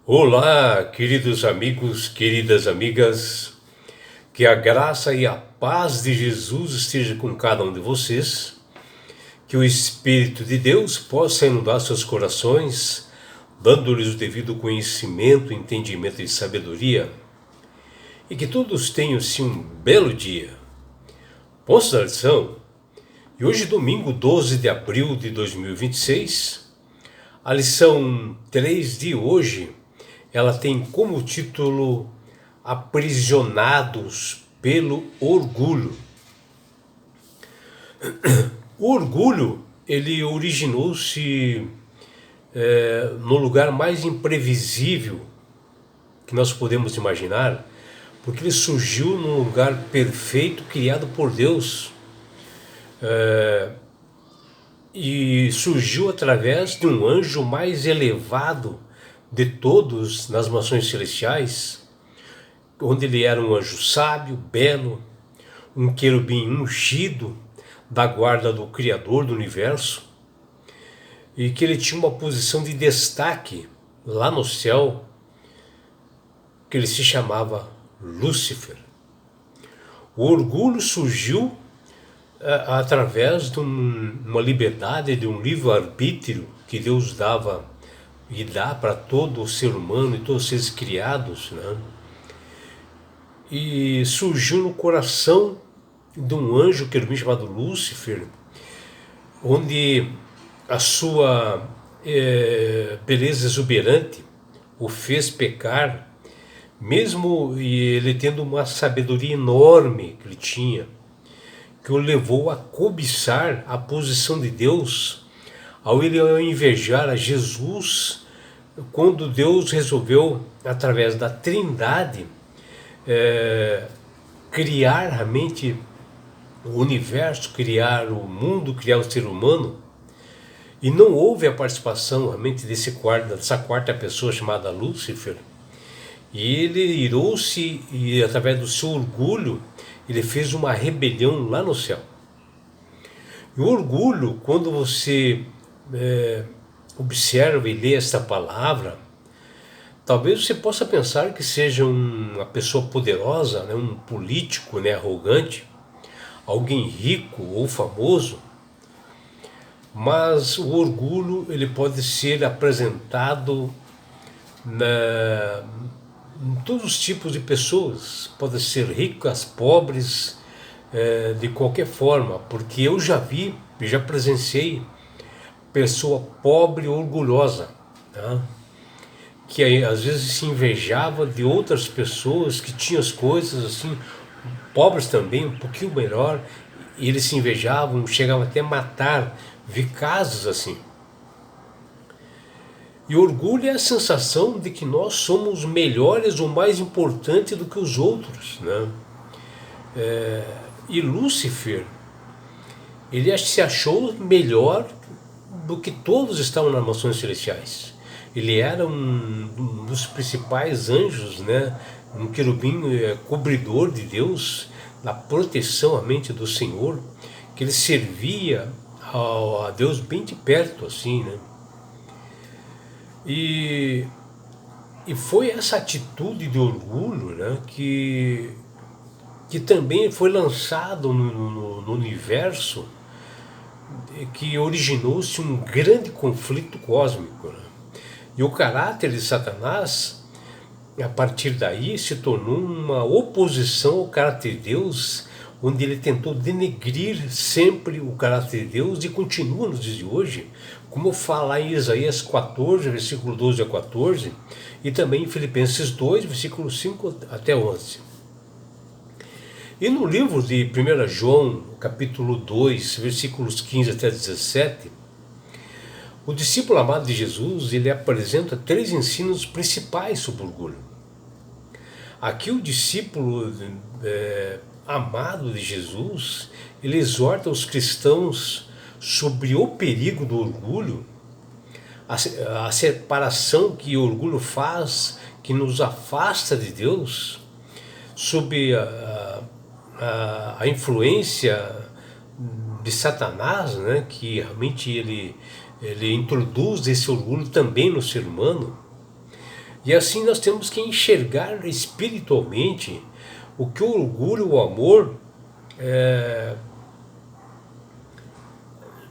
Olá, queridos amigos, queridas amigas, que a graça e a paz de Jesus esteja com cada um de vocês, que o Espírito de Deus possa inundar seus corações, dando-lhes o devido conhecimento, entendimento e sabedoria, e que todos tenham sim um belo dia. Pontos da lição, e hoje domingo 12 de abril de 2026, a lição 3 de hoje, ela tem como título Aprisionados pelo Orgulho. O orgulho, ele originou-se no lugar mais imprevisível que nós podemos imaginar, porque ele surgiu num lugar perfeito criado por Deus, e surgiu através de um anjo mais elevado de todos nas mansões celestiais, onde ele era um anjo sábio, belo, um querubim ungido da guarda do Criador do Universo, e que ele tinha uma posição de destaque lá no céu, que ele se chamava Lúcifer. O orgulho surgiu através de uma liberdade, de um livre-arbítrio que Deus dava e dá para todo o ser humano e todos os seres criados, né? E surgiu no coração de um anjo querubim chamado Lúcifer, onde a sua beleza exuberante o fez pecar, mesmo ele tendo uma sabedoria enorme que ele tinha, que o levou a cobiçar a posição de Deus, ao ele invejar a Jesus, quando Deus resolveu, através da Trindade, criar realmente o universo, criar o mundo, criar o ser humano, e não houve a participação realmente dessa quarta pessoa chamada Lúcifer, e ele irou-se e através do seu orgulho, ele fez uma rebelião lá no céu. E o orgulho, quando você observa e lê esta palavra, talvez você possa pensar que seja uma pessoa poderosa, né, um político, né, arrogante, alguém rico ou famoso, mas o orgulho ele pode ser apresentado em todos os tipos de pessoas, pode ser ricas, pobres, de qualquer forma, porque eu já vi, já presenciei pessoa pobre orgulhosa, tá? Que aí, às vezes se invejava de outras pessoas que tinham as coisas assim, pobres também, um pouquinho melhor, e eles se invejavam, chegavam até a matar, vi casos assim. E orgulho é a sensação de que nós somos melhores ou mais importantes do que os outros, né? E Lúcifer, ele se achou melhor do que todos estavam nas mansões celestiais. Ele era um dos principais anjos, né? Um querubim cobridor de Deus, na proteção à mente do Senhor, que ele servia a Deus bem de perto, assim, né? E foi essa atitude de orgulho, né, que também foi lançado no universo, que originou-se um grande conflito cósmico, né? E o caráter de Satanás, a partir daí, se tornou uma oposição ao caráter de Deus, onde ele tentou denegrir sempre o caráter de Deus e continua nos dias de hoje, como fala em Isaías 14, versículo 12 a 14, e também em Filipenses 2, versículo 5 até 11. E no livro de 1 João, capítulo 2, versículos 15 até 17, o discípulo amado de Jesus, ele apresenta 3 ensinos principais sobre o orgulho. Aqui o discípulo amado de Jesus, ele exorta os cristãos sobre o perigo do orgulho, a separação que o orgulho faz, que nos afasta de Deus, sob a influência de Satanás, né, que realmente ele introduz esse orgulho também no ser humano. E assim nós temos que enxergar espiritualmente o que o orgulho e o amor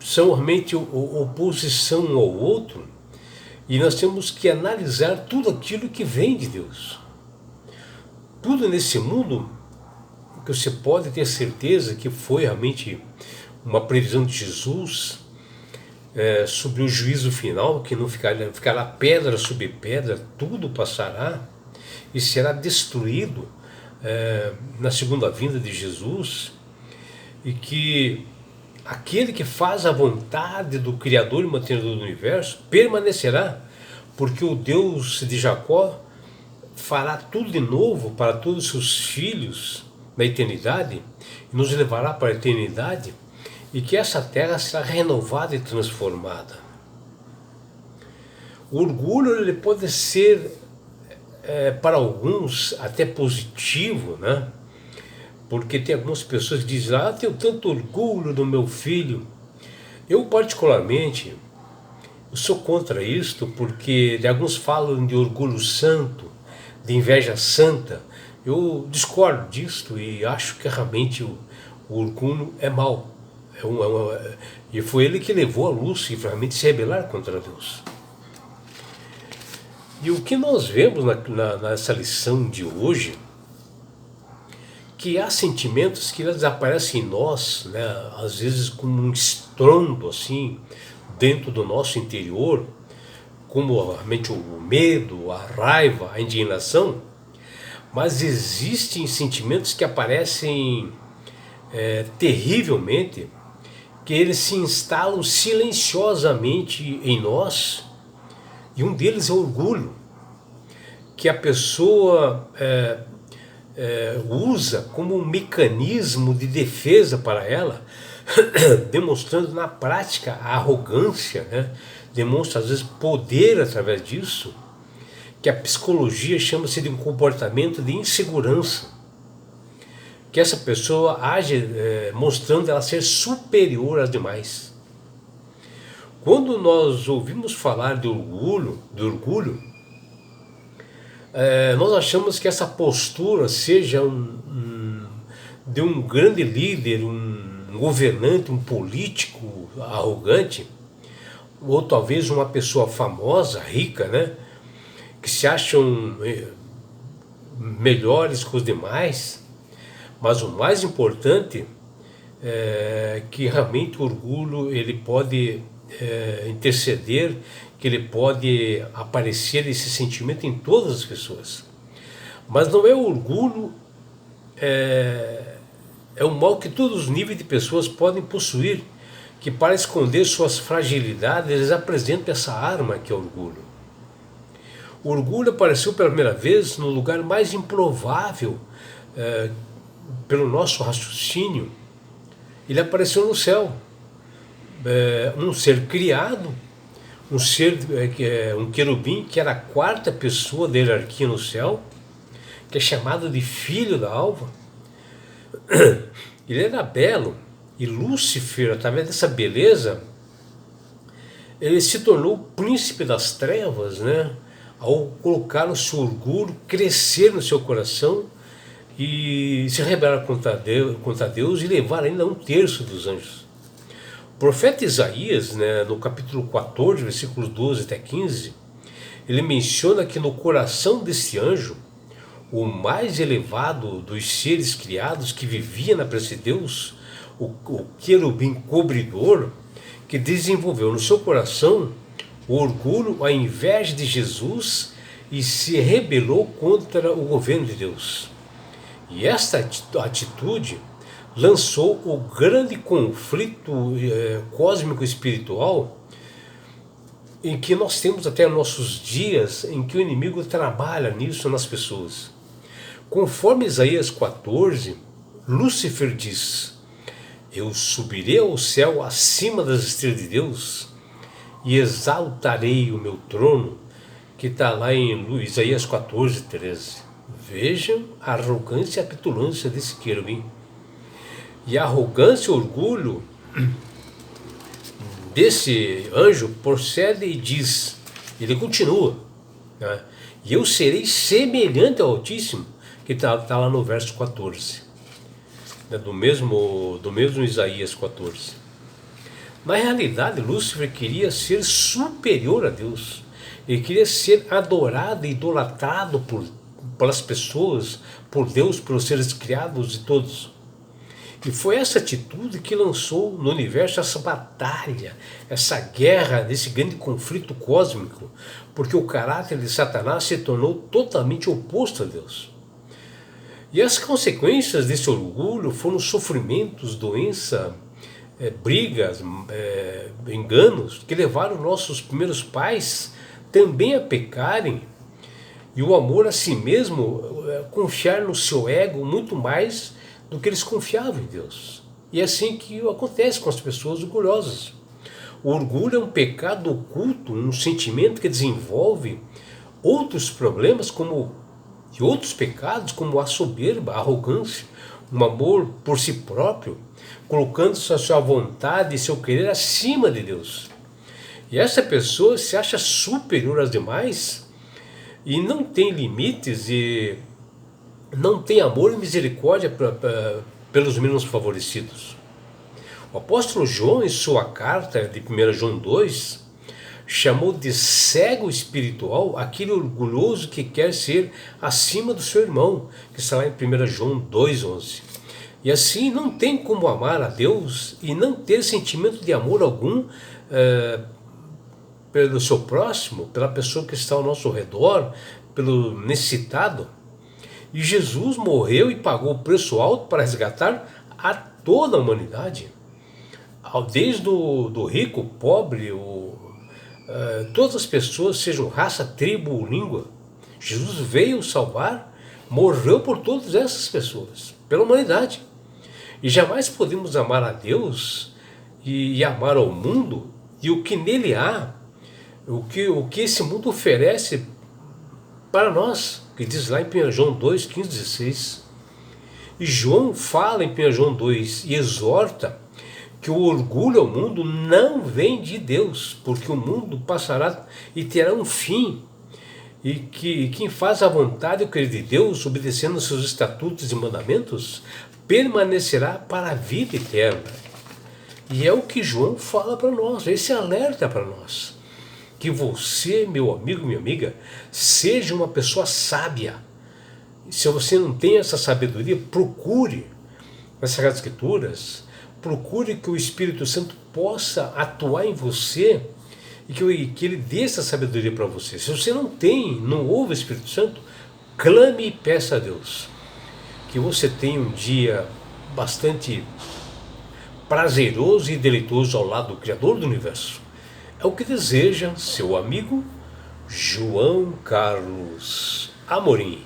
são realmente oposição um ao outro, e nós temos que analisar tudo aquilo que vem de Deus. Tudo nesse mundo que você pode ter certeza que foi realmente uma previsão de Jesus sobre o juízo final, que não ficará pedra sobre pedra, tudo passará e será destruído na segunda vinda de Jesus, e que aquele que faz a vontade do Criador e mantenedor do universo permanecerá, porque o Deus de Jacó fará tudo de novo para todos os seus filhos na eternidade, e nos levará para a eternidade, e que essa terra será renovada e transformada. O orgulho ele pode ser para alguns até positivo, né? Porque tem algumas pessoas que dizem: ah, eu tenho tanto orgulho do meu filho. Eu particularmente eu sou contra isto, porque alguns falam de orgulho santo, de inveja santa. Eu discordo disto e acho que realmente o orgulho é mau. E foi ele que levou a Lúcifer realmente se rebelar contra Deus. E o que nós vemos nessa lição de hoje, que há sentimentos que eles aparecem em nós, né, às vezes como um estrondo assim, dentro do nosso interior, como realmente o medo, a raiva, a indignação, mas existem sentimentos que aparecem terrivelmente, que eles se instalam silenciosamente em nós, e um deles é o orgulho, que a pessoa usa como um mecanismo de defesa para ela, demonstrando na prática a arrogância, né? Demonstra às vezes poder através disso, que a psicologia chama-se de um comportamento de insegurança, que essa pessoa age mostrando ela ser superior às demais. Quando nós ouvimos falar de orgulho, nós achamos que essa postura seja de um grande líder, um governante, um político arrogante, ou talvez uma pessoa famosa, rica, né, que se acham melhores que os demais. Mas o mais importante é que realmente o orgulho ele pode interceder, que ele pode aparecer esse sentimento em todas as pessoas. Mas não é o orgulho, é um mal que todos os níveis de pessoas podem possuir, que para esconder suas fragilidades eles apresentam essa arma que é o orgulho. O orgulho apareceu pela primeira vez no lugar mais improvável pelo nosso raciocínio. Ele apareceu no céu, um ser criado, um ser, um querubim, que era a quarta pessoa da hierarquia no céu, que é chamado de filho da alva. Ele era belo, e Lúcifer, através dessa beleza, ele se tornou o príncipe das trevas, né? Ao colocar o seu orgulho crescer no seu coração e se rebelar contra Deus e levar ainda 1/3 dos anjos. O profeta Isaías, né, no capítulo 14, versículos 12 até 15, ele menciona que no coração desse anjo, o mais elevado dos seres criados que vivia na presença de Deus, o querubim cobridor, que desenvolveu no seu coração o orgulho, a inveja de Jesus, e se rebelou contra o governo de Deus. E esta atitude lançou o grande conflito cósmico espiritual em que nós temos até nossos dias, em que o inimigo trabalha nisso nas pessoas. Conforme Isaías 14, Lúcifer diz: eu subirei ao céu acima das estrelas de Deus e exaltarei o meu trono, que está lá em Isaías 14, 13. Vejam a arrogância e a petulância desse querubim. E a arrogância e o orgulho desse anjo procede e diz, ele continua: né? E eu serei semelhante ao Altíssimo, que está lá no verso 14, né? do mesmo Isaías 14. Na realidade, Lúcifer queria ser superior a Deus. Ele queria ser adorado e idolatrado pelas pessoas, por Deus, pelos seres criados e todos. E foi essa atitude que lançou no universo essa batalha, essa guerra, esse grande conflito cósmico, porque o caráter de Satanás se tornou totalmente oposto a Deus. E as consequências desse orgulho foram sofrimentos, doença, brigas, enganos, que levaram nossos primeiros pais também a pecarem, e o amor a si mesmo confiar no seu ego muito mais do que eles confiavam em Deus. E é assim que acontece com as pessoas orgulhosas. O orgulho é um pecado oculto, um sentimento que desenvolve outros problemas e outros pecados, como a soberba, a arrogância, um amor por si próprio, colocando a sua vontade e seu querer acima de Deus. E essa pessoa se acha superior às demais e não tem limites e não tem amor e misericórdia pelos menos favorecidos. O apóstolo João, em sua carta de 1 João 2, chamou de cego espiritual aquele orgulhoso que quer ser acima do seu irmão, que está lá em 1 João 2,11. E assim não tem como amar a Deus e não ter sentimento de amor algum pelo seu próximo, pela pessoa que está ao nosso redor, pelo necessitado. E Jesus morreu e pagou o preço alto para resgatar a toda a humanidade. Desde o rico, o pobre, todas as pessoas, sejam raça, tribo ou língua. Jesus veio salvar, morreu por todas essas pessoas, pela humanidade. E jamais podemos amar a Deus e amar ao mundo e o que nele há, o que esse mundo oferece para nós, que diz lá em 1 João 2, 15, 16. E João fala em 1 João 2 e exorta que o orgulho ao mundo não vem de Deus, porque o mundo passará e terá um fim, e que quem faz a vontade e o querer de Deus, obedecendo aos seus estatutos e mandamentos, permanecerá para a vida eterna. E é o que João fala para nós, esse alerta para nós. Que você, meu amigo, minha amiga, seja uma pessoa sábia. Se você não tem essa sabedoria, procure nas Sagradas Escrituras, procure que o Espírito Santo possa atuar em você e que ele dê essa sabedoria para você. Se você não ouve o Espírito Santo, clame e peça a Deus. Que você tenha um dia bastante prazeroso e deleitoso ao lado do Criador do Universo. É o que deseja seu amigo João Carlos Amorim.